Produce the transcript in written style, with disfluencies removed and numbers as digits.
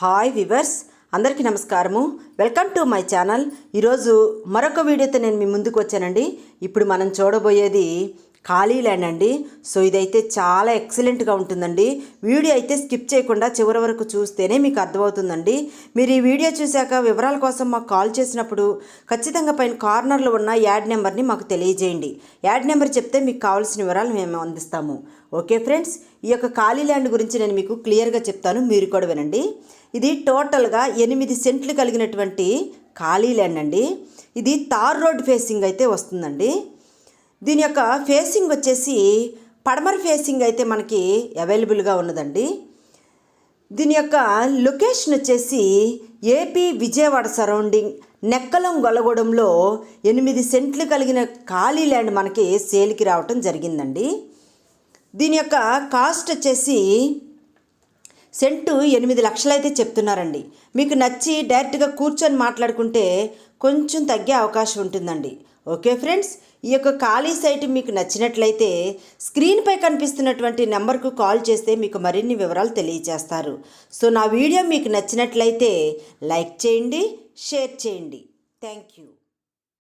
Hi viewers, అందరికీ నమస్కారము. Welcome to my channel. ఈరోజు మరొక వీడియోతో నేను మీ ముందుకు వచ్చానండి. ఇప్పుడు మనం చూడబోయేది ఖాళీ ల్యాండ్ అండి. సో ఇదైతే చాలా ఎక్సలెంట్గా ఉంటుందండి. వీడియో అయితే స్కిప్ చేయకుండా చివరి వరకు చూస్తేనే మీకు అర్థమవుతుందండి. మీరు ఈ వీడియో చూశాక వివరాల కోసం మాకు కాల్ చేసినప్పుడు ఖచ్చితంగా పైన కార్నర్లో ఉన్న యాడ్ నెంబర్ని మాకు తెలియజేయండి. యాడ్ నెంబర్ చెప్తే మీకు కావాల్సిన వివరాలు మేము అందిస్తాము. ఓకే ఫ్రెండ్స్, ఈ యొక్క ఖాళీ ల్యాండ్ గురించి నేను మీకు క్లియర్గా చెప్తాను, మీరు కూడా వినండి. ఇది టోటల్గా 8 సెంట్లు కలిగినటువంటి ఖాళీ ల్యాండ్ అండి. ఇది తార్ రోడ్ ఫేసింగ్ అయితే వస్తుందండి. దీని యొక్క ఫేసింగ్ వచ్చేసి పడమర ఫేసింగ్ అయితే మనకి అవైలబుల్గా ఉన్నదండి. దీని యొక్క లొకేషన్ వచ్చేసి ఏపీ విజయవాడ సరౌండింగ్ నెక్కలం గొల్లగూడెంలో 8 సెంట్లు కలిగిన ఖాళీ ల్యాండ్ మనకి సేల్కి రావటం జరిగిందండి. దీని యొక్క కాస్ట్ వచ్చేసి సెంటు 8 లక్షలు అయితే చెప్తున్నారండి. మీకు నచ్చి డైరెక్ట్గా కూర్చొని మాట్లాడుకుంటే కొంచెం తగ్గే అవకాశం ఉంటుందండి. ఓకే ఫ్రెండ్స్, ఈ యొక్క ఖాళీ సైట్ మీకు నచ్చినట్లయితే స్క్రీన్పై కనిపిస్తున్నటువంటి నెంబర్కు కాల్ చేస్తే మీకు మరిన్ని వివరాలు తెలియజేస్తారు. సో నా వీడియో మీకు నచ్చినట్లయితే లైక్ చేయండి, షేర్ చేయండి. Thank you.